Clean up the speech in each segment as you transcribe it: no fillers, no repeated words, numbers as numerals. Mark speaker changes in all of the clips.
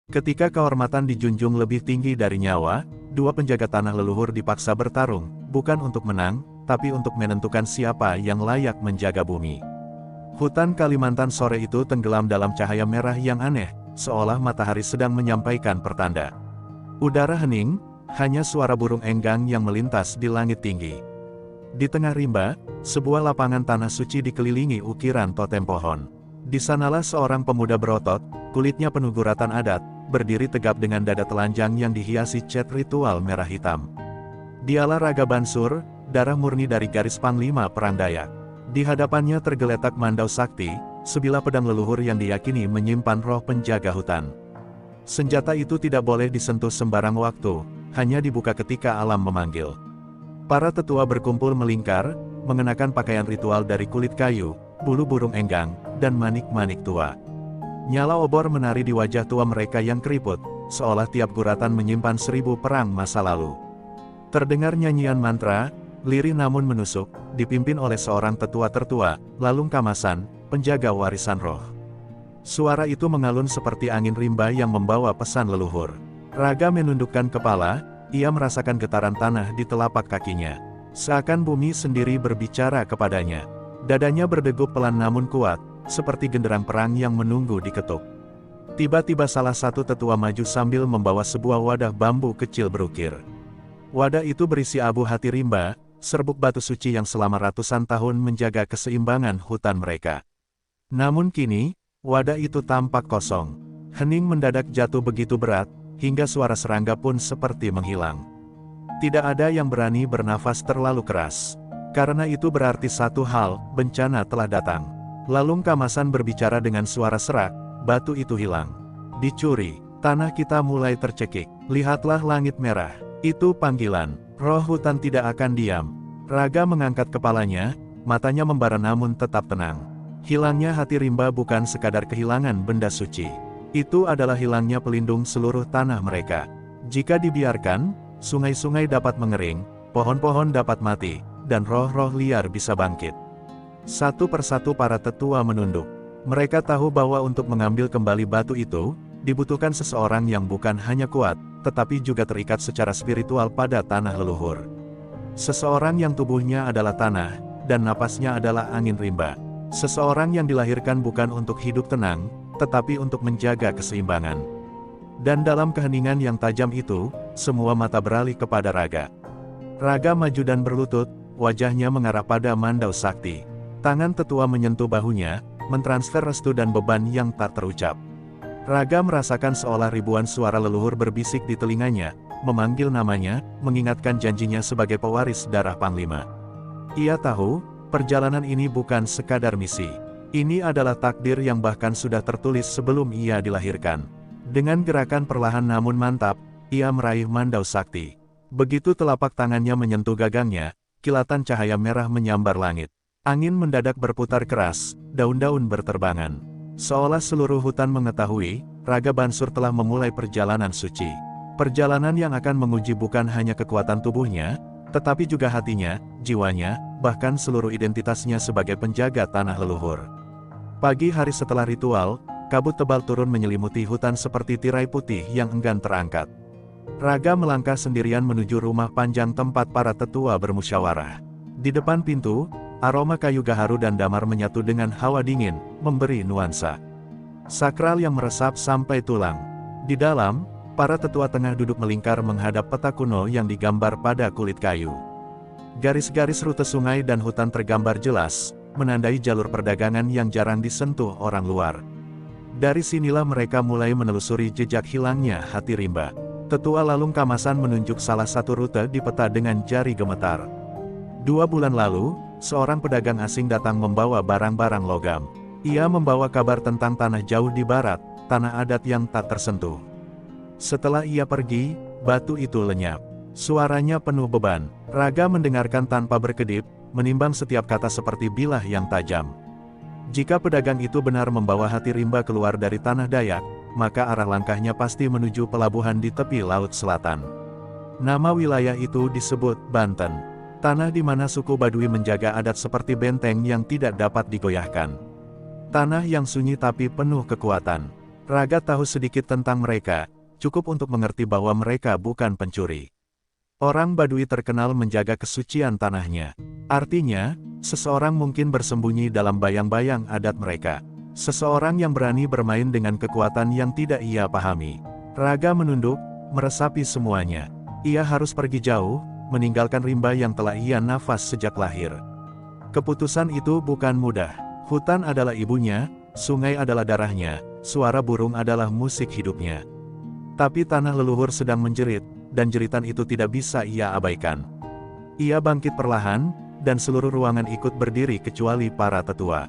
Speaker 1: Ketika kehormatan dijunjung lebih tinggi dari nyawa, dua penjaga tanah leluhur dipaksa bertarung, bukan untuk menang, tapi untuk menentukan siapa yang layak menjaga bumi. Hutan Kalimantan sore itu tenggelam dalam cahaya merah yang aneh, seolah matahari sedang menyampaikan pertanda. Udara hening, hanya suara burung enggang yang melintas di langit tinggi. Di tengah rimba, sebuah lapangan tanah suci dikelilingi ukiran totem pohon. Di sanalah seorang pemuda berotot, kulitnya penuh guratan adat, berdiri tegap dengan dada telanjang yang dihiasi cat ritual merah hitam. Dialah Raga Bansur, darah murni dari garis Panglima Perang Dayak. Di hadapannya tergeletak Mandau Sakti, sebilah pedang leluhur yang diyakini menyimpan roh penjaga hutan. Senjata itu tidak boleh disentuh sembarang waktu, hanya dibuka ketika alam memanggil. Para tetua berkumpul melingkar, mengenakan pakaian ritual dari kulit kayu, bulu burung enggang, dan manik-manik tua. Nyala obor menari di wajah tua mereka yang keriput, seolah tiap guratan menyimpan 1000 perang masa lalu. Terdengar nyanyian mantra, lirih namun menusuk, dipimpin oleh seorang tetua tertua, Lalung Kamasan, penjaga warisan roh. Suara itu mengalun seperti angin rimba yang membawa pesan leluhur. Raga menundukkan kepala, ia merasakan getaran tanah di telapak kakinya. Seakan bumi sendiri berbicara kepadanya. Dadanya berdegup pelan namun kuat, seperti genderang perang yang menunggu diketuk. Tiba-tiba salah satu tetua maju sambil membawa sebuah wadah bambu kecil berukir. Wadah itu berisi abu hati rimba, serbuk batu suci yang selama ratusan tahun menjaga keseimbangan hutan mereka. Namun kini, wadah itu tampak kosong. Hening mendadak jatuh begitu berat, hingga suara serangga pun seperti menghilang. Tidak ada yang berani bernafas terlalu keras. Karena itu berarti satu hal, bencana telah datang. Lalung Kamasan berbicara dengan suara serak, batu itu hilang. Dicuri, tanah kita mulai tercekik. Lihatlah langit merah, itu panggilan. Roh hutan tidak akan diam. Raga mengangkat kepalanya, matanya membara namun tetap tenang. Hilangnya hati rimba bukan sekadar kehilangan benda suci. Itu adalah hilangnya pelindung seluruh tanah mereka. Jika dibiarkan, sungai-sungai dapat mengering, pohon-pohon dapat mati, dan roh-roh liar bisa bangkit. Satu persatu para tetua menunduk. Mereka tahu bahwa untuk mengambil kembali batu itu, dibutuhkan seseorang yang bukan hanya kuat, tetapi juga terikat secara spiritual pada tanah leluhur. Seseorang yang tubuhnya adalah tanah, dan napasnya adalah angin rimba. Seseorang yang dilahirkan bukan untuk hidup tenang, tetapi untuk menjaga keseimbangan. Dan dalam keheningan yang tajam itu, semua mata beralih kepada Raga. Raga maju dan berlutut, wajahnya mengarah pada Mandau Sakti. Tangan tetua menyentuh bahunya, mentransfer restu dan beban yang tak terucap. Raga merasakan seolah ribuan suara leluhur berbisik di telinganya, memanggil namanya, mengingatkan janjinya sebagai pewaris darah Panglima. Ia tahu, perjalanan ini bukan sekadar misi. Ini adalah takdir yang bahkan sudah tertulis sebelum ia dilahirkan. Dengan gerakan perlahan namun mantap, ia meraih Mandau Sakti. Begitu telapak tangannya menyentuh gagangnya, kilatan cahaya merah menyambar langit. Angin mendadak berputar keras, daun-daun berterbangan. Seolah seluruh hutan mengetahui, Raga Bansur telah memulai perjalanan suci. Perjalanan yang akan menguji bukan hanya kekuatan tubuhnya, tetapi juga hatinya, jiwanya, bahkan seluruh identitasnya sebagai penjaga tanah leluhur. Pagi hari setelah ritual, kabut tebal turun menyelimuti hutan seperti tirai putih yang enggan terangkat. Raga melangkah sendirian menuju rumah panjang tempat para tetua bermusyawarah. Di depan pintu, aroma kayu gaharu dan damar menyatu dengan hawa dingin, memberi nuansa sakral yang meresap sampai tulang. Di dalam, para tetua tengah duduk melingkar menghadap peta kuno yang digambar pada kulit kayu. Garis-garis rute sungai dan hutan tergambar jelas, menandai jalur perdagangan yang jarang disentuh orang luar. Dari sinilah mereka mulai menelusuri jejak hilangnya hati rimba. Tetua Lalung Kamasan menunjuk salah satu rute di peta dengan jari gemetar. 2 bulan lalu, seorang pedagang asing datang membawa barang-barang logam. Ia membawa kabar tentang tanah jauh di barat, tanah adat yang tak tersentuh. Setelah ia pergi, batu itu lenyap. Suaranya penuh beban. Raga mendengarkan tanpa berkedip, menimbang setiap kata seperti bilah yang tajam. Jika pedagang itu benar membawa hati rimba keluar dari tanah Dayak, maka arah langkahnya pasti menuju pelabuhan di tepi Laut Selatan. Nama wilayah itu disebut Banten. Tanah di mana suku Baduy menjaga adat seperti benteng yang tidak dapat digoyahkan. Tanah yang sunyi tapi penuh kekuatan. Raga tahu sedikit tentang mereka, cukup untuk mengerti bahwa mereka bukan pencuri. Orang Badui terkenal menjaga kesucian tanahnya. Artinya, seseorang mungkin bersembunyi dalam bayang-bayang adat mereka. Seseorang yang berani bermain dengan kekuatan yang tidak ia pahami. Raga menunduk, meresapi semuanya. Ia harus pergi jauh, meninggalkan rimba yang telah ia nafas sejak lahir. Keputusan itu bukan mudah. Hutan adalah ibunya, sungai adalah darahnya, suara burung adalah musik hidupnya. Tapi tanah leluhur sedang menjerit, dan jeritan itu tidak bisa ia abaikan. Ia bangkit perlahan, dan seluruh ruangan ikut berdiri kecuali para tetua.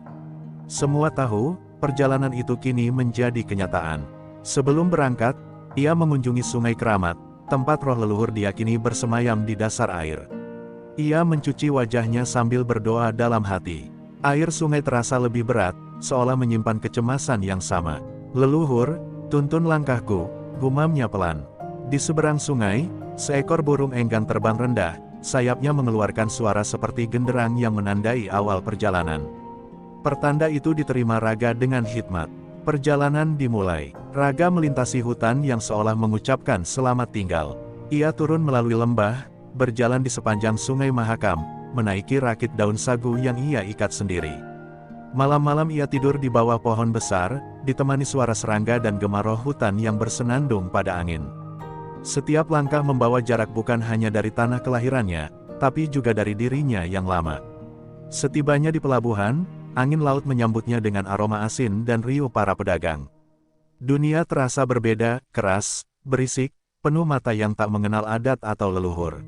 Speaker 1: Semua tahu, perjalanan itu kini menjadi kenyataan. Sebelum berangkat, ia mengunjungi Sungai Keramat, tempat roh leluhur diyakini bersemayam di dasar air. Ia mencuci wajahnya sambil berdoa dalam hati. Air sungai terasa lebih berat, seolah menyimpan kecemasan yang sama. Leluhur, tuntun langkahku, gumamnya pelan. Di seberang sungai, seekor burung enggang terbang rendah, sayapnya mengeluarkan suara seperti genderang yang menandai awal perjalanan. Pertanda itu diterima Raga dengan hikmat. Perjalanan dimulai. Raga melintasi hutan yang seolah mengucapkan selamat tinggal. Ia turun melalui lembah, berjalan di sepanjang sungai Mahakam, menaiki rakit daun sagu yang ia ikat sendiri. Malam-malam ia tidur di bawah pohon besar, ditemani suara serangga dan gemarau hutan yang bersenandung pada angin. Setiap langkah membawa jarak bukan hanya dari tanah kelahirannya, tapi juga dari dirinya yang lama. Setibanya di pelabuhan, angin laut menyambutnya dengan aroma asin dan riuh para pedagang. Dunia terasa berbeda, keras, berisik, penuh mata yang tak mengenal adat atau leluhur.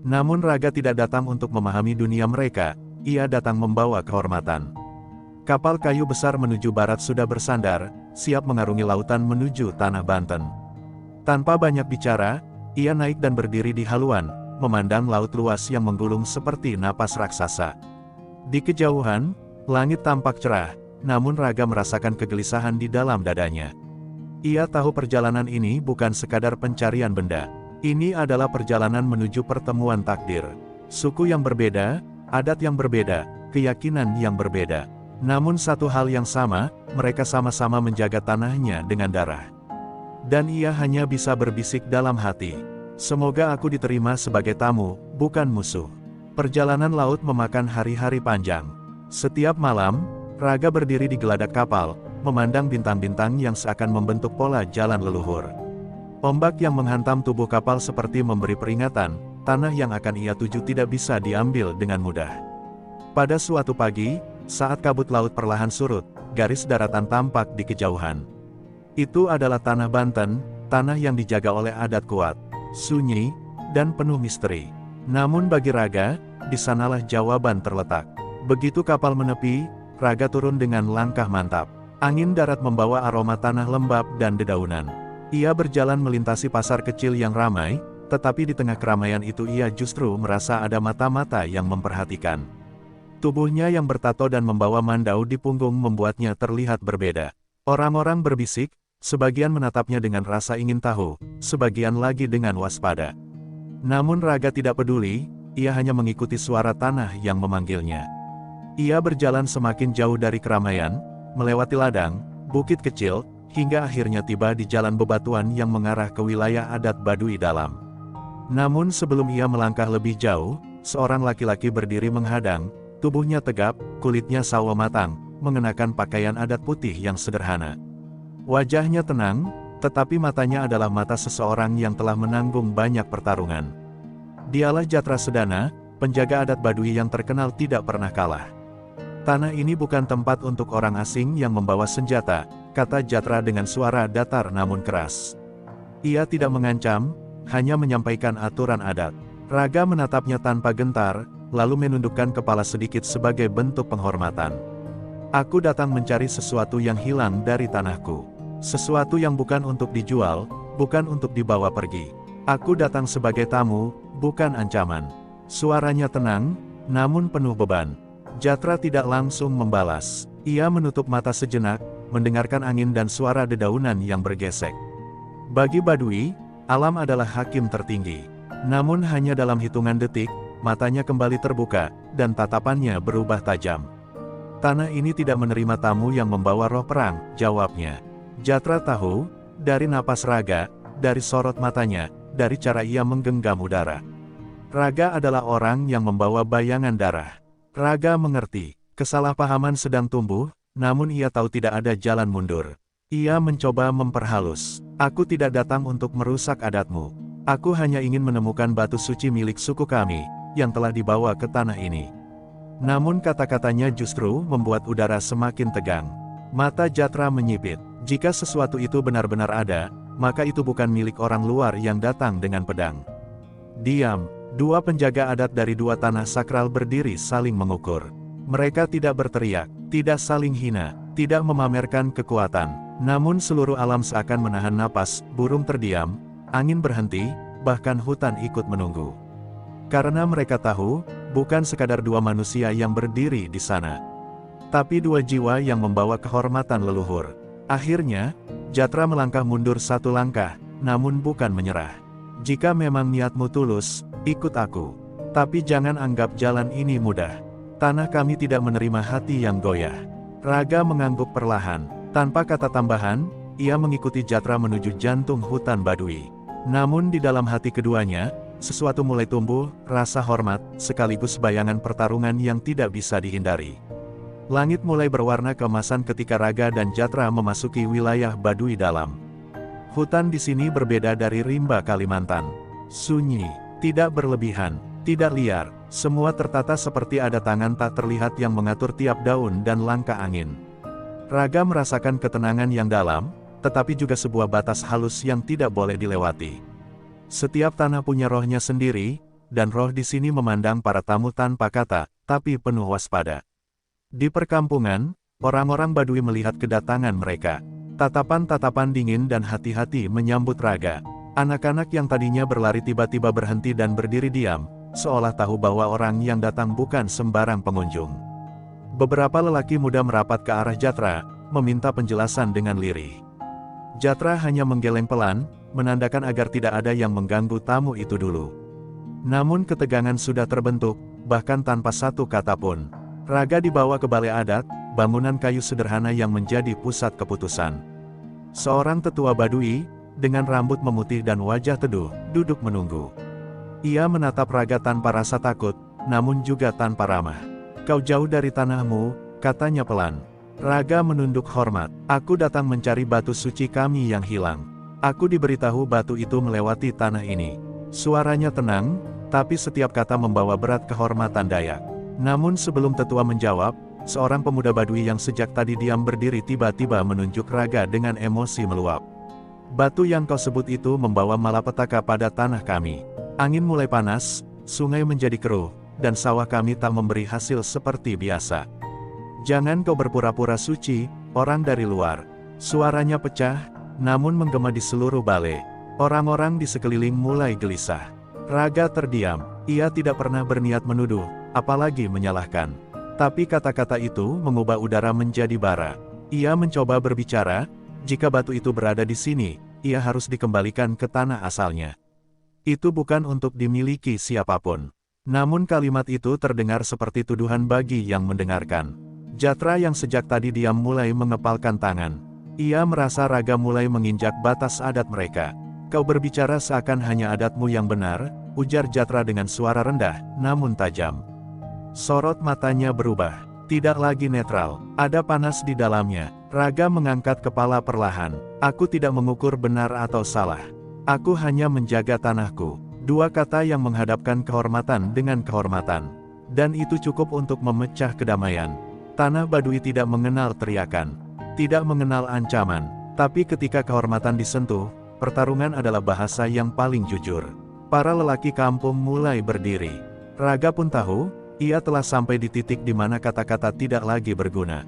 Speaker 1: Namun Raga tidak datang untuk memahami dunia mereka, ia datang membawa kehormatan. Kapal kayu besar menuju barat sudah bersandar, siap mengarungi lautan menuju tanah Banten. Tanpa banyak bicara, ia naik dan berdiri di haluan, memandang laut luas yang menggulung seperti napas raksasa. Di kejauhan, langit tampak cerah, namun Raga merasakan kegelisahan di dalam dadanya. Ia tahu perjalanan ini bukan sekadar pencarian benda. Ini adalah perjalanan menuju pertemuan takdir. Suku yang berbeda, adat yang berbeda, keyakinan yang berbeda. Namun satu hal yang sama, mereka sama-sama menjaga tanahnya dengan darah. Dan ia hanya bisa berbisik dalam hati. Semoga aku diterima sebagai tamu, bukan musuh. Perjalanan laut memakan hari-hari panjang. Setiap malam, Raga berdiri di geladak kapal, memandang bintang-bintang yang seakan membentuk pola jalan leluhur. Ombak yang menghantam tubuh kapal seperti memberi peringatan, tanah yang akan ia tuju tidak bisa diambil dengan mudah. Pada suatu pagi, saat kabut laut perlahan surut, garis daratan tampak di kejauhan. Itu adalah tanah Banten, tanah yang dijaga oleh adat kuat, sunyi, dan penuh misteri. Namun bagi Raga, di sanalah jawaban terletak. Begitu kapal menepi, Raga turun dengan langkah mantap. Angin darat membawa aroma tanah lembab dan dedaunan. Ia berjalan melintasi pasar kecil yang ramai, tetapi di tengah keramaian itu ia justru merasa ada mata-mata yang memperhatikan. Tubuhnya yang bertato dan membawa mandau di punggung membuatnya terlihat berbeda. Orang-orang berbisik, sebagian menatapnya dengan rasa ingin tahu, sebagian lagi dengan waspada. Namun Raga tidak peduli, ia hanya mengikuti suara tanah yang memanggilnya. Ia berjalan semakin jauh dari keramaian, melewati ladang, bukit kecil, hingga akhirnya tiba di jalan bebatuan yang mengarah ke wilayah adat Baduy dalam. Namun sebelum ia melangkah lebih jauh, seorang laki-laki berdiri menghadang, tubuhnya tegap, kulitnya sawo matang, mengenakan pakaian adat putih yang sederhana. Wajahnya tenang, tetapi matanya adalah mata seseorang yang telah menanggung banyak pertarungan. Dialah Jatra Sedana, penjaga adat Baduy yang terkenal tidak pernah kalah. Tanah ini bukan tempat untuk orang asing yang membawa senjata, kata Jatra dengan suara datar namun keras. Ia tidak mengancam, hanya menyampaikan aturan adat. Raga menatapnya tanpa gentar, lalu menundukkan kepala sedikit sebagai bentuk penghormatan. Aku datang mencari sesuatu yang hilang dari tanahku. Sesuatu yang bukan untuk dijual, bukan untuk dibawa pergi. Aku datang sebagai tamu, bukan ancaman. Suaranya tenang, namun penuh beban. Jatra tidak langsung membalas. Ia menutup mata sejenak, mendengarkan angin dan suara dedaunan yang bergesek. Bagi Baduy, alam adalah hakim tertinggi. Namun hanya dalam hitungan detik, matanya kembali terbuka, dan tatapannya berubah tajam. Tanah ini tidak menerima tamu yang membawa roh perang, jawabnya. Jatra tahu, dari napas Raga, dari sorot matanya, dari cara ia menggenggam udara. Raga adalah orang yang membawa bayangan darah. Raga mengerti, kesalahpahaman sedang tumbuh, namun ia tahu tidak ada jalan mundur. Ia mencoba memperhalus. Aku tidak datang untuk merusak adatmu. Aku hanya ingin menemukan batu suci milik suku kami, yang telah dibawa ke tanah ini. Namun kata-katanya justru membuat udara semakin tegang. Mata Jatra menyipit. Jika sesuatu itu benar-benar ada, maka itu bukan milik orang luar yang datang dengan pedang. Diam. Dua penjaga adat dari dua tanah sakral berdiri saling mengukur. Mereka tidak berteriak, tidak saling hina, tidak memamerkan kekuatan. Namun seluruh alam seakan menahan napas, burung terdiam, angin berhenti, bahkan hutan ikut menunggu. Karena mereka tahu, bukan sekadar dua manusia yang berdiri di sana, tapi dua jiwa yang membawa kehormatan leluhur. Akhirnya, Jatra melangkah mundur satu langkah, namun bukan menyerah. Jika memang niatmu tulus, ikut aku. Tapi jangan anggap jalan ini mudah. Tanah kami tidak menerima hati yang goyah. Raga mengangguk perlahan. Tanpa kata tambahan, ia mengikuti Jatra menuju jantung hutan Badui. Namun di dalam hati keduanya, sesuatu mulai tumbuh, rasa hormat, sekaligus bayangan pertarungan yang tidak bisa dihindari. Langit mulai berwarna keemasan ketika Raga dan Jatra memasuki wilayah Badui dalam. Hutan di sini berbeda dari rimba Kalimantan. Sunyi, tidak berlebihan, tidak liar, semua tertata seperti ada tangan tak terlihat yang mengatur tiap daun dan langkah angin. Raga merasakan ketenangan yang dalam, tetapi juga sebuah batas halus yang tidak boleh dilewati. Setiap tanah punya rohnya sendiri, dan roh di sini memandang para tamu tanpa kata, tapi penuh waspada. Di perkampungan, orang-orang Badui melihat kedatangan mereka. Tatapan-tatapan dingin dan hati-hati menyambut Raga. Anak-anak yang tadinya berlari tiba-tiba berhenti dan berdiri diam, seolah tahu bahwa orang yang datang bukan sembarang pengunjung. Beberapa lelaki muda merapat ke arah Jatra, meminta penjelasan dengan lirih. Jatra hanya menggeleng pelan, menandakan agar tidak ada yang mengganggu tamu itu dulu. Namun ketegangan sudah terbentuk, bahkan tanpa satu kata pun. Raga dibawa ke balai adat, bangunan kayu sederhana yang menjadi pusat keputusan. Seorang tetua Badui, dengan rambut memutih dan wajah teduh, duduk menunggu. Ia menatap Raga tanpa rasa takut, namun juga tanpa ramah. "Kau jauh dari tanahmu," katanya pelan. Raga menunduk hormat. "Aku datang mencari batu suci kami yang hilang. Aku diberitahu batu itu melewati tanah ini." Suaranya tenang, tapi setiap kata membawa berat kehormatan Dayak. Namun sebelum tetua menjawab, seorang pemuda Badui yang sejak tadi diam berdiri tiba-tiba menunjuk Raga dengan emosi meluap. "Batu yang kau sebut itu membawa malapetaka pada tanah kami. Angin mulai panas, sungai menjadi keruh, dan sawah kami tak memberi hasil seperti biasa. Jangan kau berpura-pura suci, orang dari luar." Suaranya pecah, namun menggema di seluruh balai. Orang-orang di sekeliling mulai gelisah. Raga terdiam. Ia tidak pernah berniat menuduh, apalagi menyalahkan. Tapi kata-kata itu mengubah udara menjadi bara. Ia mencoba berbicara, jika batu itu berada di sini, ia harus dikembalikan ke tanah asalnya. Itu bukan untuk dimiliki siapapun. Namun kalimat itu terdengar seperti tuduhan bagi yang mendengarkan. Jatra yang sejak tadi diam mulai mengepalkan tangan. Ia merasa Raga mulai menginjak batas adat mereka. "Kau berbicara seakan hanya adatmu yang benar," ujar Jatra dengan suara rendah, namun tajam. Sorot matanya berubah. Tidak lagi netral, ada panas di dalamnya. Raga mengangkat kepala perlahan. "Aku tidak mengukur benar atau salah. Aku hanya menjaga tanahku." Dua kata yang menghadapkan kehormatan dengan kehormatan. Dan itu cukup untuk memecah kedamaian. Tanah Badui tidak mengenal teriakan, tidak mengenal ancaman. Tapi ketika kehormatan disentuh, pertarungan adalah bahasa yang paling jujur. Para lelaki kampung mulai berdiri. Raga pun tahu, ia telah sampai di titik di mana kata-kata tidak lagi berguna.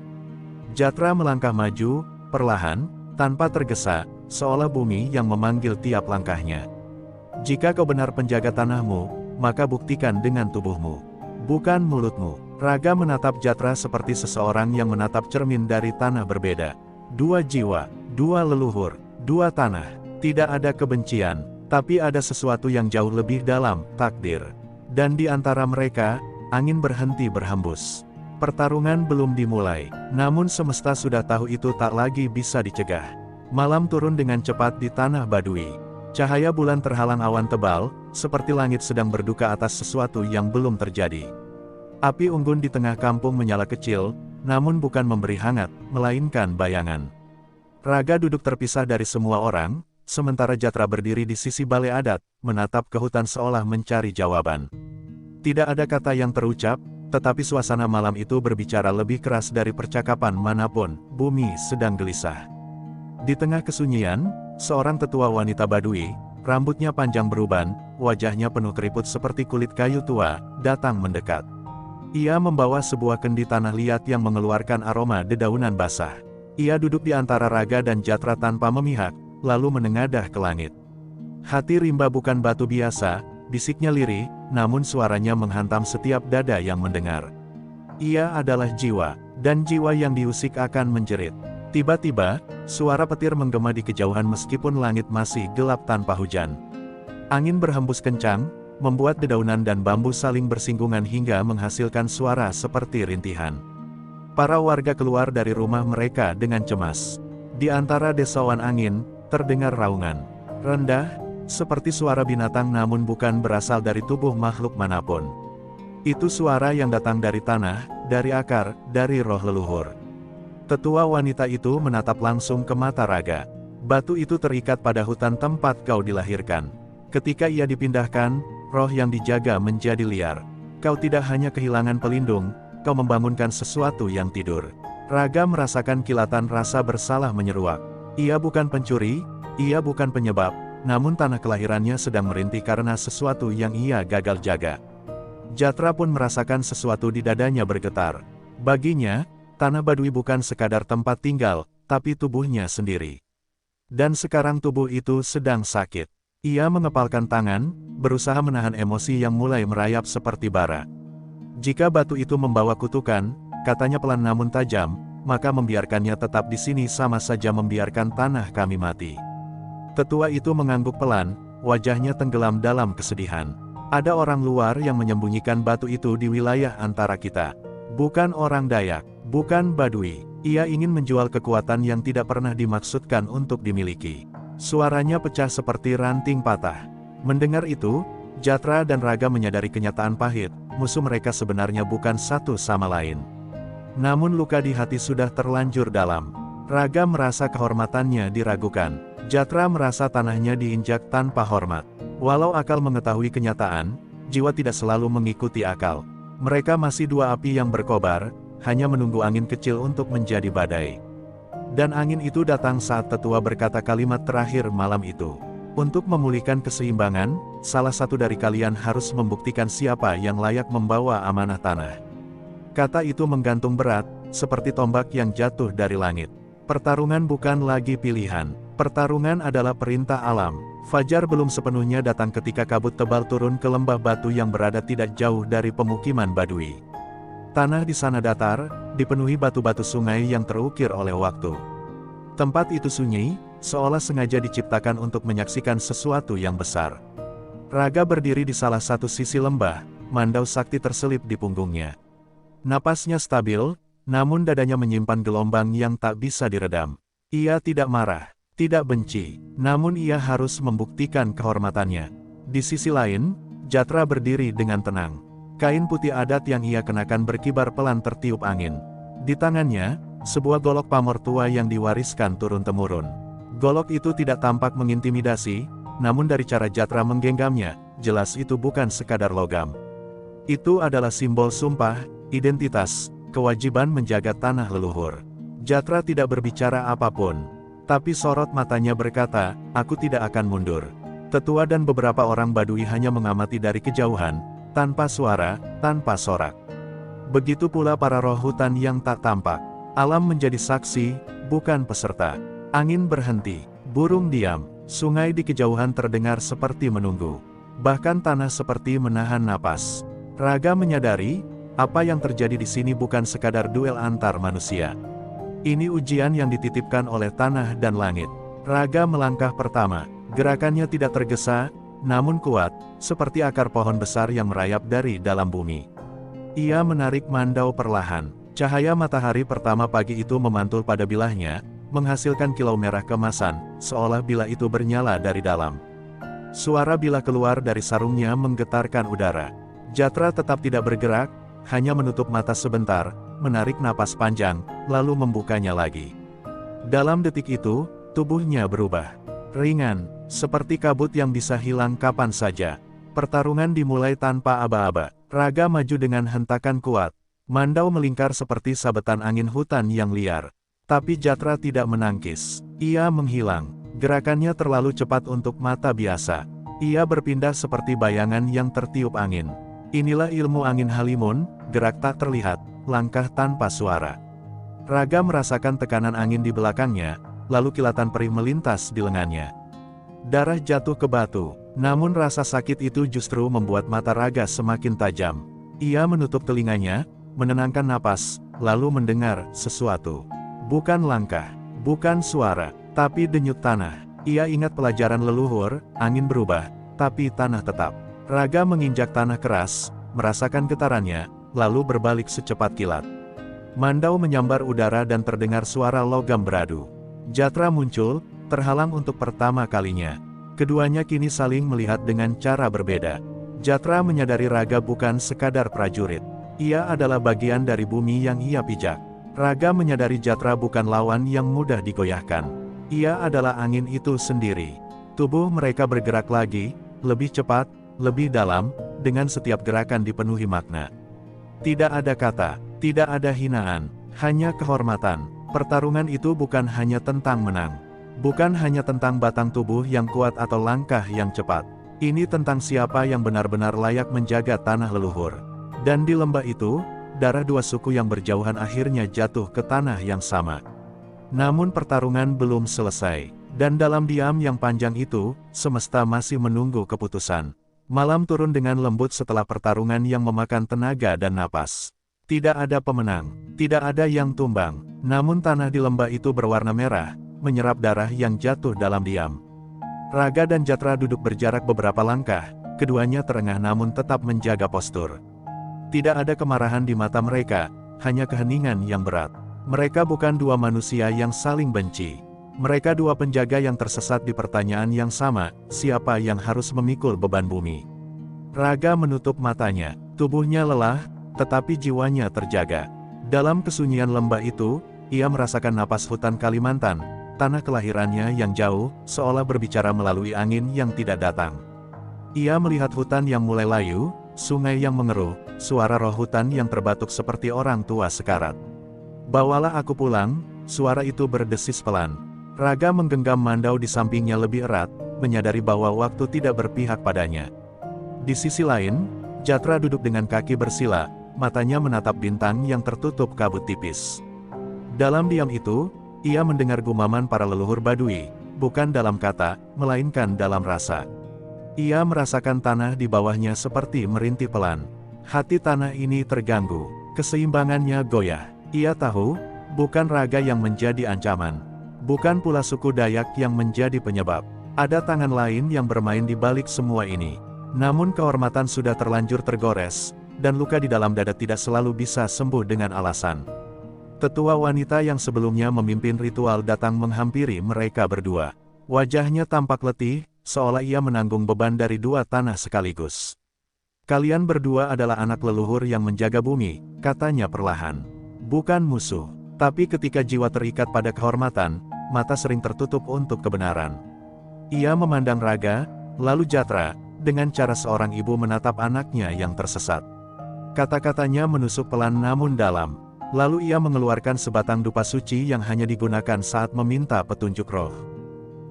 Speaker 1: Jatra melangkah maju, perlahan, tanpa tergesa, seolah bumi yang memanggil tiap langkahnya. "Jika kau benar penjaga tanahmu, maka buktikan dengan tubuhmu, bukan mulutmu." Raga menatap Jatra seperti seseorang yang menatap cermin dari tanah berbeda. Dua jiwa, dua leluhur, dua tanah. Tidak ada kebencian, tapi ada sesuatu yang jauh lebih dalam, takdir. Dan di antara mereka, angin berhenti berhembus. Pertarungan belum dimulai, namun semesta sudah tahu itu tak lagi bisa dicegah. Malam turun dengan cepat di tanah Badui. Cahaya bulan terhalang awan tebal, seperti langit sedang berduka atas sesuatu yang belum terjadi. Api unggun di tengah kampung menyala kecil, namun bukan memberi hangat, melainkan bayangan. Raga duduk terpisah dari semua orang, sementara Jatra berdiri di sisi balai adat, menatap ke hutan seolah mencari jawaban. Tidak ada kata yang terucap, tetapi suasana malam itu berbicara lebih keras dari percakapan manapun. Bumi sedang gelisah. Di tengah kesunyian, seorang tetua wanita Badui, rambutnya panjang beruban, wajahnya penuh keriput seperti kulit kayu tua, datang mendekat. Ia membawa sebuah kendi tanah liat yang mengeluarkan aroma dedaunan basah. Ia duduk di antara Raga dan Jatra tanpa memihak, lalu menengadah ke langit. Hati rimba bukan batu biasa, bisiknya lirih, namun suaranya menghantam setiap dada yang mendengar. Ia adalah jiwa, dan jiwa yang diusik akan menjerit. Tiba-tiba, suara petir menggema di kejauhan meskipun langit masih gelap tanpa hujan. Angin berhembus kencang, membuat dedaunan dan bambu saling bersinggungan hingga menghasilkan suara seperti rintihan. Para warga keluar dari rumah mereka dengan cemas. Di antara desauan angin, terdengar raungan rendah, seperti suara binatang namun bukan berasal dari tubuh makhluk manapun. Itu suara yang datang dari tanah, dari akar, dari roh leluhur. Tetua wanita itu menatap langsung ke mata Raga. Batu itu terikat pada hutan tempat kau dilahirkan. Ketika ia dipindahkan, roh yang dijaga menjadi liar. Kau tidak hanya kehilangan pelindung, kau membangunkan sesuatu yang tidur. Raga merasakan kilatan rasa bersalah menyeruak. Ia bukan pencuri, ia bukan penyebab, namun tanah kelahirannya sedang merintih karena sesuatu yang ia gagal jaga. Jatra pun merasakan sesuatu di dadanya bergetar. Baginya, tanah Badui bukan sekadar tempat tinggal, tapi tubuhnya sendiri. Dan sekarang tubuh itu sedang sakit. Ia mengepalkan tangan, berusaha menahan emosi yang mulai merayap seperti bara. Jika batu itu membawa kutukan, katanya pelan namun tajam, maka membiarkannya tetap di sini sama saja membiarkan tanah kami mati. Tetua itu mengangguk pelan, wajahnya tenggelam dalam kesedihan. Ada orang luar yang menyembunyikan batu itu di wilayah antara kita. Bukan orang Dayak, bukan Badui. Ia ingin menjual kekuatan yang tidak pernah dimaksudkan untuk dimiliki. Suaranya pecah seperti ranting patah. Mendengar itu, Jatra dan Raga menyadari kenyataan pahit, musuh mereka sebenarnya bukan satu sama lain. Namun luka di hati sudah terlanjur dalam. Raga merasa kehormatannya diragukan. Jatra merasa tanahnya diinjak tanpa hormat. Walau akal mengetahui kenyataan, jiwa tidak selalu mengikuti akal. Mereka masih dua api yang berkobar, hanya menunggu angin kecil untuk menjadi badai. Dan angin itu datang saat tetua berkata kalimat terakhir malam itu. Untuk memulihkan keseimbangan, salah satu dari kalian harus membuktikan siapa yang layak membawa amanah tanah. Kata itu menggantung berat, seperti tombak yang jatuh dari langit. Pertarungan bukan lagi pilihan. Pertarungan adalah perintah alam. Fajar belum sepenuhnya datang ketika kabut tebal turun ke lembah batu yang berada tidak jauh dari pemukiman Badui. Tanah di sana datar, dipenuhi batu-batu sungai yang terukir oleh waktu. Tempat itu sunyi, seolah sengaja diciptakan untuk menyaksikan sesuatu yang besar. Raga berdiri di salah satu sisi lembah, mandau sakti terselip di punggungnya. Napasnya stabil, namun dadanya menyimpan gelombang yang tak bisa diredam. Ia tidak marah, tidak benci, namun ia harus membuktikan kehormatannya. Di sisi lain, Jatra berdiri dengan tenang. Kain putih adat yang ia kenakan berkibar pelan tertiup angin. Di tangannya, sebuah golok pamor tua yang diwariskan turun-temurun. Golok itu tidak tampak mengintimidasi, namun dari cara Jatra menggenggamnya, jelas itu bukan sekadar logam. Itu adalah simbol sumpah, identitas, kewajiban menjaga tanah leluhur. Jatra tidak berbicara apapun. Tapi sorot matanya berkata, aku tidak akan mundur. Tetua dan beberapa orang Badui hanya mengamati dari kejauhan, tanpa suara, tanpa sorak. Begitu pula para roh hutan yang tak tampak. Alam menjadi saksi, bukan peserta. Angin berhenti, burung diam, sungai di kejauhan terdengar seperti menunggu. Bahkan tanah seperti menahan napas. Raga menyadari, apa yang terjadi di sini bukan sekadar duel antar manusia. Ini ujian yang dititipkan oleh tanah dan langit. Raga melangkah pertama, gerakannya tidak tergesa, namun kuat, seperti akar pohon besar yang merayap dari dalam bumi. Ia menarik mandau perlahan. Cahaya matahari pertama pagi itu memantul pada bilahnya, menghasilkan kilau merah kemasan, seolah bila itu bernyala dari dalam. Suara bila keluar dari sarungnya menggetarkan udara. Jatra tetap tidak bergerak, hanya menutup mata sebentar, menarik napas panjang, lalu membukanya lagi. Dalam detik itu, tubuhnya berubah. Ringan, seperti kabut yang bisa hilang kapan saja. Pertarungan dimulai tanpa aba-aba. Raga maju dengan hentakan kuat. Mandau melingkar seperti sabetan angin hutan yang liar. Tapi Jatra tidak menangkis. Ia menghilang. Gerakannya terlalu cepat untuk mata biasa. Ia berpindah seperti bayangan yang tertiup angin. Inilah ilmu angin halimun, gerak tak terlihat, langkah tanpa suara. Raga merasakan tekanan angin di belakangnya, lalu kilatan perih melintas di lengannya. Darah jatuh ke batu, namun rasa sakit itu justru membuat mata Raga semakin tajam. Ia menutup telinganya, menenangkan napas, lalu mendengar sesuatu. Bukan langkah, bukan suara, tapi denyut tanah. Ia ingat pelajaran leluhur, angin berubah, tapi tanah tetap. Raga menginjak tanah keras, merasakan getarannya, lalu berbalik secepat kilat. Mandau menyambar udara dan terdengar suara logam beradu. Jatra muncul, terhalang untuk pertama kalinya. Keduanya kini saling melihat dengan cara berbeda. Jatra menyadari Raga bukan sekadar prajurit. Ia adalah bagian dari bumi yang ia pijak. Raga menyadari Jatra bukan lawan yang mudah digoyahkan. Ia adalah angin itu sendiri. Tubuh mereka bergerak lagi, lebih cepat, lebih dalam, dengan setiap gerakan dipenuhi makna. Tidak ada kata, tidak ada hinaan, hanya kehormatan. Pertarungan itu bukan hanya tentang menang. Bukan hanya tentang batang tubuh yang kuat atau langkah yang cepat. Ini tentang siapa yang benar-benar layak menjaga tanah leluhur. Dan di lembah itu, darah dua suku yang berjauhan akhirnya jatuh ke tanah yang sama. Namun pertarungan belum selesai. Dan dalam diam yang panjang itu, semesta masih menunggu keputusan. Malam turun dengan lembut setelah pertarungan yang memakan tenaga dan napas. Tidak ada pemenang, tidak ada yang tumbang, namun tanah di lembah itu berwarna merah, menyerap darah yang jatuh dalam diam. Raga dan Jatra duduk berjarak beberapa langkah, keduanya terengah namun tetap menjaga postur. Tidak ada kemarahan di mata mereka, hanya keheningan yang berat. Mereka bukan dua manusia yang saling benci. Mereka dua penjaga yang tersesat di pertanyaan yang sama, siapa yang harus memikul beban bumi. Raga menutup matanya, tubuhnya lelah, tetapi jiwanya terjaga. Dalam kesunyian lembah itu, ia merasakan napas hutan Kalimantan, tanah kelahirannya yang jauh, seolah berbicara melalui angin yang tidak datang. Ia melihat hutan yang mulai layu, sungai yang mengeruh, suara roh hutan yang terbatuk seperti orang tua sekarat. Bawalah aku pulang, suara itu berdesis pelan. Raga menggenggam Mandau di sampingnya lebih erat, menyadari bahwa waktu tidak berpihak padanya. Di sisi lain, Jatra duduk dengan kaki bersila, matanya menatap bintang yang tertutup kabut tipis. Dalam diam itu, ia mendengar gumaman para leluhur Badui, bukan dalam kata, melainkan dalam rasa. Ia merasakan tanah di bawahnya seperti merintih pelan. Hati tanah ini terganggu, keseimbangannya goyah. Ia tahu, bukan Raga yang menjadi ancaman. Bukan pula suku Dayak yang menjadi penyebab. Ada tangan lain yang bermain di balik semua ini. Namun kehormatan sudah terlanjur tergores, dan luka di dalam dada tidak selalu bisa sembuh dengan alasan. Tetua wanita yang sebelumnya memimpin ritual datang menghampiri mereka berdua. Wajahnya tampak letih, seolah ia menanggung beban dari dua tanah sekaligus. Kalian berdua adalah anak leluhur yang menjaga bumi, katanya perlahan. Bukan musuh, tapi ketika jiwa terikat pada kehormatan, mata sering tertutup untuk kebenaran. Ia memandang Raga, lalu Jatra, dengan cara seorang ibu menatap anaknya yang tersesat. Kata-katanya menusuk pelan namun dalam. Lalu ia mengeluarkan sebatang dupa suci yang hanya digunakan saat meminta petunjuk roh.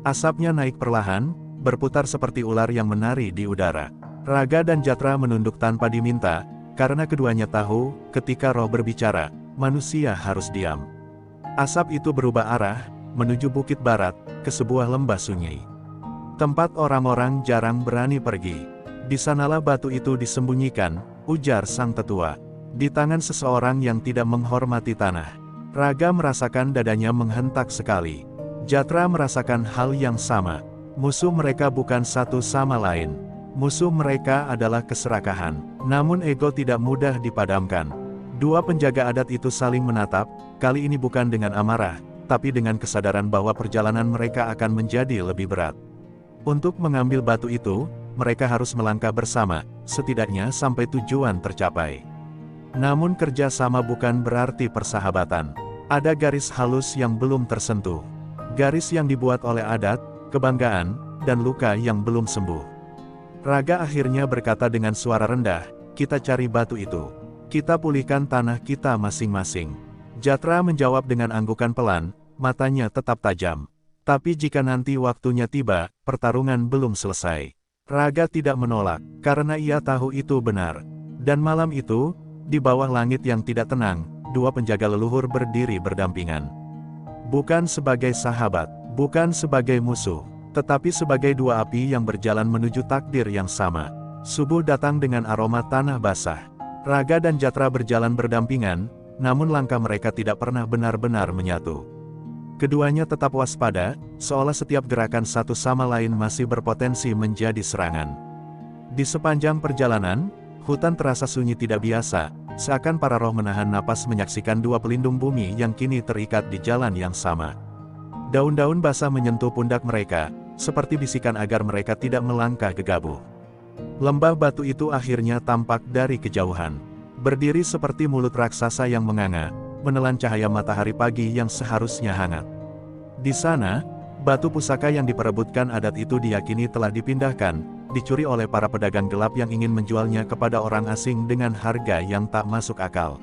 Speaker 1: Asapnya naik perlahan, berputar seperti ular yang menari di udara. Raga dan Jatra menunduk tanpa diminta, karena keduanya tahu, ketika roh berbicara, manusia harus diam. Asap itu berubah arah, menuju bukit barat, ke sebuah lembah sunyi. Tempat orang-orang jarang berani pergi. Di sanalah batu itu disembunyikan, ujar sang tetua. Di tangan seseorang yang tidak menghormati tanah. Raga merasakan dadanya menghentak sekali. Jatra merasakan hal yang sama. Musuh mereka bukan satu sama lain. Musuh mereka adalah keserakahan. Namun ego tidak mudah dipadamkan. Dua penjaga adat itu saling menatap, kali ini bukan dengan amarah, tetapi dengan kesadaran bahwa perjalanan mereka akan menjadi lebih berat. Untuk mengambil batu itu, mereka harus melangkah bersama, setidaknya sampai tujuan tercapai. Namun kerja sama bukan berarti persahabatan. Ada garis halus yang belum tersentuh. Garis yang dibuat oleh adat, kebanggaan, dan luka yang belum sembuh. Raga akhirnya berkata dengan suara rendah, "Kita cari batu itu. Kita pulihkan tanah kita masing-masing." Jatra menjawab dengan anggukan pelan, matanya tetap tajam. "Tapi jika nanti waktunya tiba, pertarungan belum selesai." Raga tidak menolak, karena ia tahu itu benar. Dan malam itu, di bawah langit yang tidak tenang, dua penjaga leluhur berdiri berdampingan. Bukan sebagai sahabat, bukan sebagai musuh, tetapi sebagai dua api yang berjalan menuju takdir yang sama. Subuh datang dengan aroma tanah basah. Raga dan Jatra berjalan berdampingan, namun langkah mereka tidak pernah benar-benar menyatu. Keduanya tetap waspada, seolah setiap gerakan satu sama lain masih berpotensi menjadi serangan. Di sepanjang perjalanan, hutan terasa sunyi tidak biasa, seakan para roh menahan napas menyaksikan dua pelindung bumi yang kini terikat di jalan yang sama. Daun-daun basah menyentuh pundak mereka, seperti bisikan agar mereka tidak melangkah gegabah. Lembah batu itu akhirnya tampak dari kejauhan. Berdiri seperti mulut raksasa yang menganga, menelan cahaya matahari pagi yang seharusnya hangat. Di sana, batu pusaka yang diperebutkan adat itu diyakini telah dipindahkan, dicuri oleh para pedagang gelap yang ingin menjualnya kepada orang asing dengan harga yang tak masuk akal.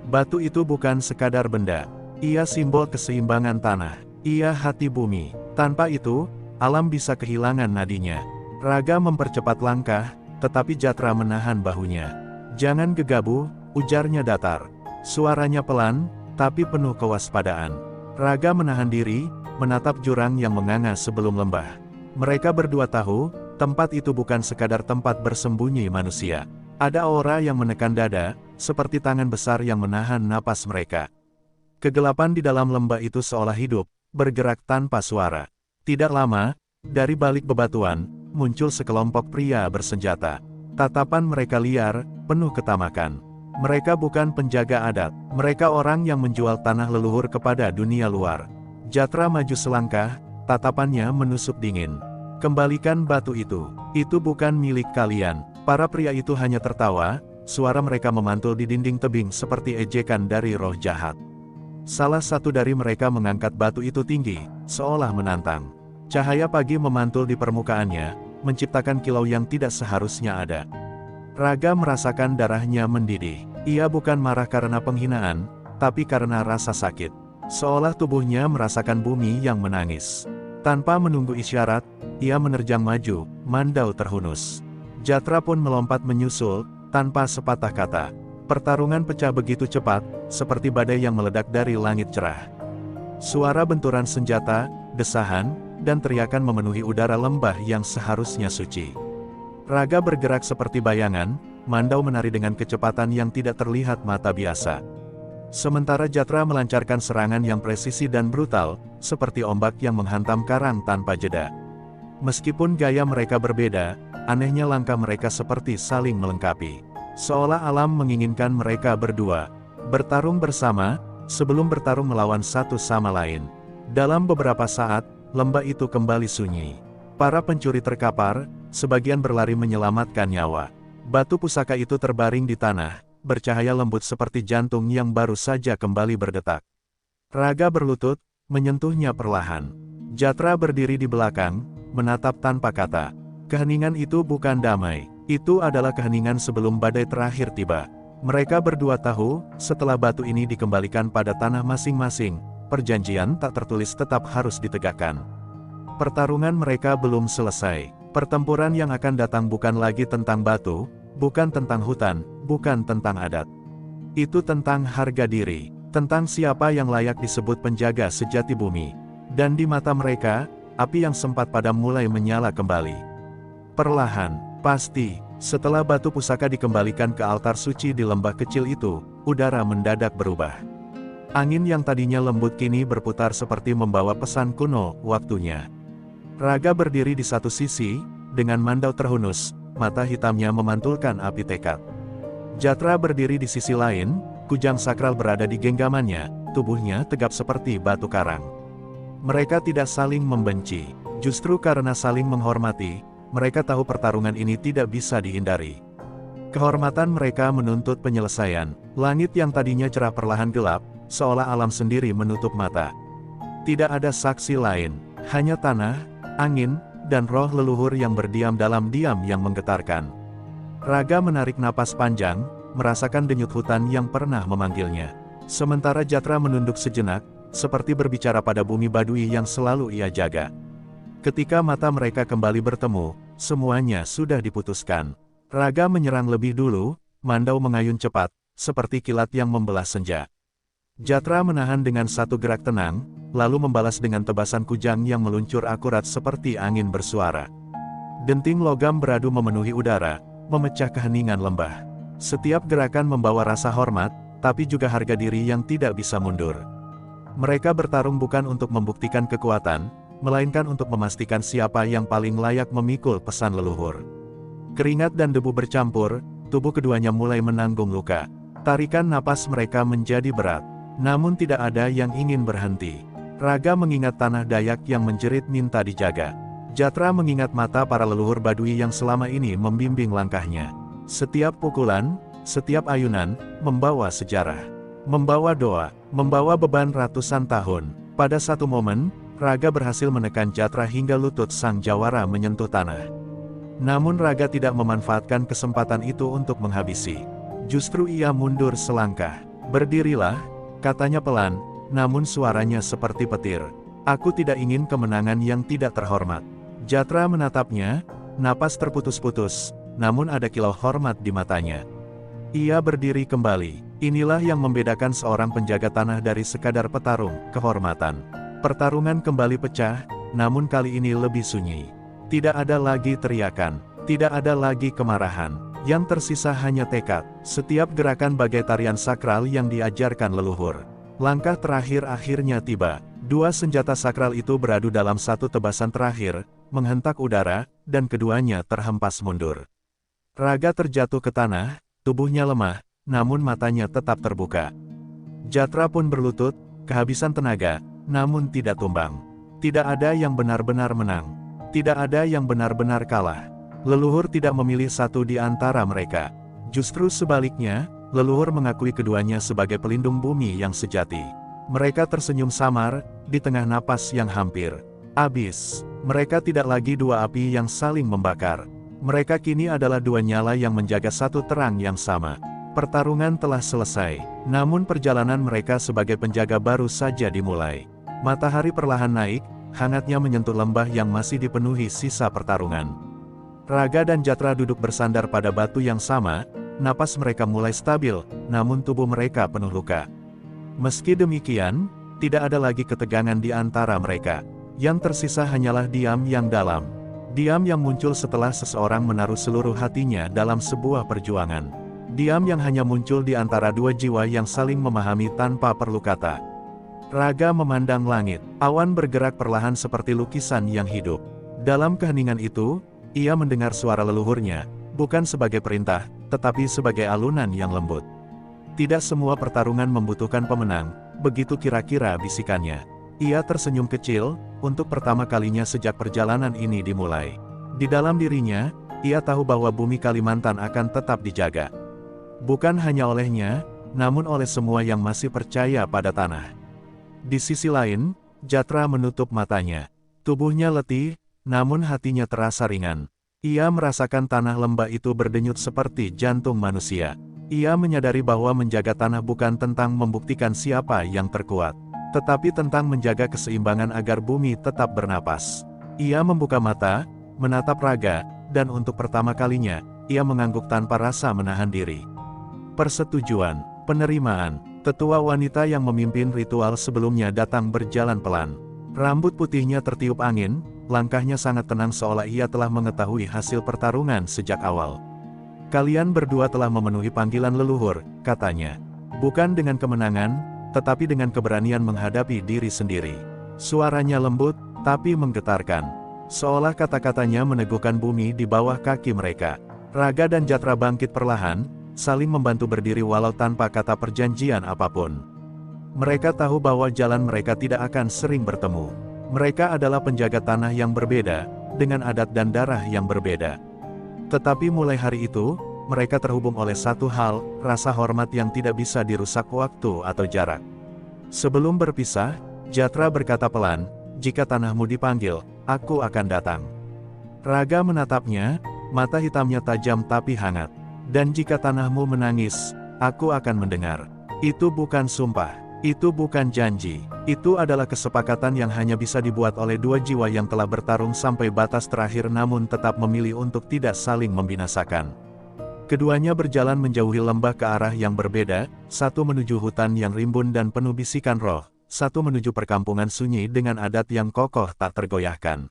Speaker 1: Batu itu bukan sekadar benda, ia simbol keseimbangan tanah, ia hati bumi. Tanpa itu, alam bisa kehilangan nadinya. Raga mempercepat langkah, tetapi Jatra menahan bahunya. "Jangan gegabah," ujarnya datar. Suaranya pelan, tapi penuh kewaspadaan. Raga menahan diri, menatap jurang yang menganga sebelum lembah. Mereka berdua tahu, tempat itu bukan sekadar tempat bersembunyi manusia. Ada aura yang menekan dada, seperti tangan besar yang menahan napas mereka. Kegelapan di dalam lembah itu seolah hidup, bergerak tanpa suara. Tidak lama, dari balik bebatuan, muncul sekelompok pria bersenjata. Tatapan mereka liar, penuh ketamakan. Mereka bukan penjaga adat, mereka orang yang menjual tanah leluhur kepada dunia luar. Jatra maju selangkah, tatapannya menusuk dingin. "Kembalikan batu itu bukan milik kalian." Para pria itu hanya tertawa, suara mereka memantul di dinding tebing seperti ejekan dari roh jahat. Salah satu dari mereka mengangkat batu itu tinggi, seolah menantang. Cahaya pagi memantul di permukaannya, menciptakan kilau yang tidak seharusnya ada. Raga merasakan darahnya mendidih. Ia bukan marah karena penghinaan, tapi karena rasa sakit. Seolah tubuhnya merasakan bumi yang menangis. Tanpa menunggu isyarat, ia menerjang maju, Mandau terhunus. Jatra pun melompat menyusul, tanpa sepatah kata. Pertarungan pecah begitu cepat, seperti badai yang meledak dari langit cerah. Suara benturan senjata, desahan, dan teriakan memenuhi udara lembah yang seharusnya suci. Raga bergerak seperti bayangan, Mandau menari dengan kecepatan yang tidak terlihat mata biasa. Sementara Jatra melancarkan serangan yang presisi dan brutal, seperti ombak yang menghantam karang tanpa jeda. Meskipun gaya mereka berbeda, anehnya langkah mereka seperti saling melengkapi. Seolah alam menginginkan mereka berdua bertarung bersama, sebelum bertarung melawan satu sama lain. Dalam beberapa saat, lembah itu kembali sunyi. Para pencuri terkapar, sebagian berlari menyelamatkan nyawa. Batu pusaka itu terbaring di tanah, bercahaya lembut seperti jantung yang baru saja kembali berdetak. Raga berlutut, menyentuhnya perlahan. Jatra berdiri di belakang, menatap tanpa kata. Keheningan itu bukan damai, itu adalah keheningan sebelum badai terakhir tiba. Mereka berdua tahu, setelah batu ini dikembalikan pada tanah masing-masing, perjanjian tak tertulis tetap harus ditegakkan. Pertarungan mereka belum selesai. Pertempuran yang akan datang bukan lagi tentang batu, bukan tentang hutan, bukan tentang adat. Itu tentang harga diri, tentang siapa yang layak disebut penjaga sejati bumi. Dan di mata mereka, api yang sempat padam mulai menyala kembali. Perlahan, pasti, setelah batu pusaka dikembalikan ke altar suci di lembah kecil itu, udara mendadak berubah. Angin yang tadinya lembut kini berputar seperti membawa pesan kuno, waktunya. Raga berdiri di satu sisi, dengan Mandau terhunus, mata hitamnya memantulkan api tekad. Jatra berdiri di sisi lain, kujang sakral berada di genggamannya, tubuhnya tegap seperti batu karang. Mereka tidak saling membenci, justru karena saling menghormati, mereka tahu pertarungan ini tidak bisa dihindari. Kehormatan mereka menuntut penyelesaian. Langit yang tadinya cerah perlahan gelap, seolah alam sendiri menutup mata. Tidak ada saksi lain, hanya tanah, angin, dan roh leluhur yang berdiam dalam diam yang menggetarkan. Raga menarik napas panjang, merasakan denyut hutan yang pernah memanggilnya. Sementara Jatra menunduk sejenak, seperti berbicara pada bumi Badui yang selalu ia jaga. Ketika mata mereka kembali bertemu, semuanya sudah diputuskan. Raga menyerang lebih dulu, Mandau mengayun cepat, seperti kilat yang membelah senja. Jatra menahan dengan satu gerak tenang, lalu membalas dengan tebasan kujang yang meluncur akurat seperti angin bersuara. Denting logam beradu memenuhi udara, memecah keheningan lembah. Setiap gerakan membawa rasa hormat, tapi juga harga diri yang tidak bisa mundur. Mereka bertarung bukan untuk membuktikan kekuatan, melainkan untuk memastikan siapa yang paling layak memikul pesan leluhur. Keringat dan debu bercampur, tubuh keduanya mulai menanggung luka. Tarikan napas mereka menjadi berat, namun tidak ada yang ingin berhenti. Raga mengingat tanah Dayak yang menjerit minta dijaga. Jatra mengingat mata para leluhur Badui yang selama ini membimbing langkahnya. Setiap pukulan, setiap ayunan, membawa sejarah. Membawa doa, membawa beban ratusan tahun. Pada satu momen, Raga berhasil menekan Jatra hingga lutut sang jawara menyentuh tanah. Namun Raga tidak memanfaatkan kesempatan itu untuk menghabisi. Justru ia mundur selangkah. Berdirilah, katanya pelan, namun suaranya seperti petir. Aku tidak ingin kemenangan yang tidak terhormat. Jatra menatapnya, napas terputus-putus, namun ada kilau hormat di matanya. Ia berdiri kembali. Inilah yang membedakan seorang penjaga tanah dari sekadar petarung, kehormatan. Pertarungan kembali pecah, namun kali ini lebih sunyi. Tidak ada lagi teriakan, tidak ada lagi kemarahan. Yang tersisa hanya tekad. Setiap gerakan bagai tarian sakral yang diajarkan leluhur. Langkah terakhir akhirnya tiba. Dua senjata sakral itu beradu dalam satu tebasan terakhir, menghentak udara, dan keduanya terhempas mundur. Raga terjatuh ke tanah, tubuhnya lemah, namun matanya tetap terbuka. Jatra pun berlutut, kehabisan tenaga, namun tidak tumbang. Tidak ada yang benar-benar menang. Tidak ada yang benar-benar kalah. Leluhur tidak memilih satu di antara mereka. Justru sebaliknya, leluhur mengakui keduanya sebagai pelindung bumi yang sejati. Mereka tersenyum samar, di tengah napas yang hampir habis. Mereka tidak lagi dua api yang saling membakar. Mereka kini adalah dua nyala yang menjaga satu terang yang sama. Pertarungan telah selesai, namun perjalanan mereka sebagai penjaga baru saja dimulai. Matahari perlahan naik, hangatnya menyentuh lembah yang masih dipenuhi sisa pertarungan. Raga dan Jatra duduk bersandar pada batu yang sama, napas mereka mulai stabil, namun tubuh mereka penuh luka. Meski demikian, tidak ada lagi ketegangan di antara mereka. Yang tersisa hanyalah diam yang dalam. Diam yang muncul setelah seseorang menaruh seluruh hatinya dalam sebuah perjuangan. Diam yang hanya muncul di antara dua jiwa yang saling memahami tanpa perlu kata. Raga memandang langit, awan bergerak perlahan seperti lukisan yang hidup. Dalam keheningan itu, ia mendengar suara leluhurnya, bukan sebagai perintah, tetapi sebagai alunan yang lembut. Tidak semua pertarungan membutuhkan pemenang, begitu kira-kira bisikannya. Ia tersenyum kecil, untuk pertama kalinya sejak perjalanan ini dimulai. Di dalam dirinya, ia tahu bahwa bumi Kalimantan akan tetap dijaga. Bukan hanya olehnya, namun oleh semua yang masih percaya pada tanah. Di sisi lain, Jatra menutup matanya. Tubuhnya letih, namun hatinya terasa ringan. Ia merasakan tanah lembah itu berdenyut seperti jantung manusia. Ia menyadari bahwa menjaga tanah bukan tentang membuktikan siapa yang terkuat, tetapi tentang menjaga keseimbangan agar bumi tetap bernapas. Ia membuka mata, menatap Raga, dan untuk pertama kalinya, ia mengangguk tanpa rasa menahan diri. Persetujuan, penerimaan. Tetua wanita yang memimpin ritual sebelumnya datang berjalan pelan. Rambut putihnya tertiup angin, langkahnya sangat tenang seolah ia telah mengetahui hasil pertarungan sejak awal. Kalian berdua telah memenuhi panggilan leluhur, katanya. Bukan dengan kemenangan, tetapi dengan keberanian menghadapi diri sendiri. Suaranya lembut, tapi menggetarkan. Seolah kata-katanya meneguhkan bumi di bawah kaki mereka. Raga dan Jatra bangkit perlahan, saling membantu berdiri walau tanpa kata perjanjian apapun. Mereka tahu bahwa jalan mereka tidak akan sering bertemu. Mereka adalah penjaga tanah yang berbeda, dengan adat dan darah yang berbeda. Tetapi mulai hari itu, mereka terhubung oleh satu hal, rasa hormat yang tidak bisa dirusak waktu atau jarak. Sebelum berpisah, Jatra berkata pelan, "Jika tanahmu dipanggil, aku akan datang." Raga menatapnya, mata hitamnya tajam tapi hangat. "Dan jika tanahmu menangis, aku akan mendengar." Itu bukan sumpah. Itu bukan janji. Itu adalah kesepakatan yang hanya bisa dibuat oleh dua jiwa yang telah bertarung sampai batas terakhir namun tetap memilih untuk tidak saling membinasakan. Keduanya berjalan menjauhi lembah ke arah yang berbeda, satu menuju hutan yang rimbun dan penuh bisikan roh, satu menuju perkampungan sunyi dengan adat yang kokoh tak tergoyahkan.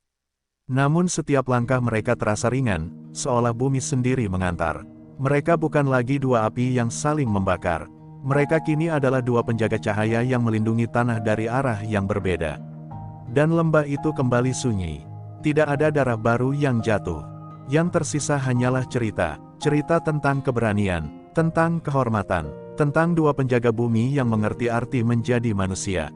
Speaker 1: Namun setiap langkah mereka terasa ringan, seolah bumi sendiri mengantar. Mereka bukan lagi dua api yang saling membakar. Mereka kini adalah dua penjaga cahaya yang melindungi tanah dari arah yang berbeda. Dan lembah itu kembali sunyi. Tidak ada darah baru yang jatuh. Yang tersisa hanyalah cerita. Cerita tentang keberanian, tentang kehormatan, tentang dua penjaga bumi yang mengerti arti menjadi manusia.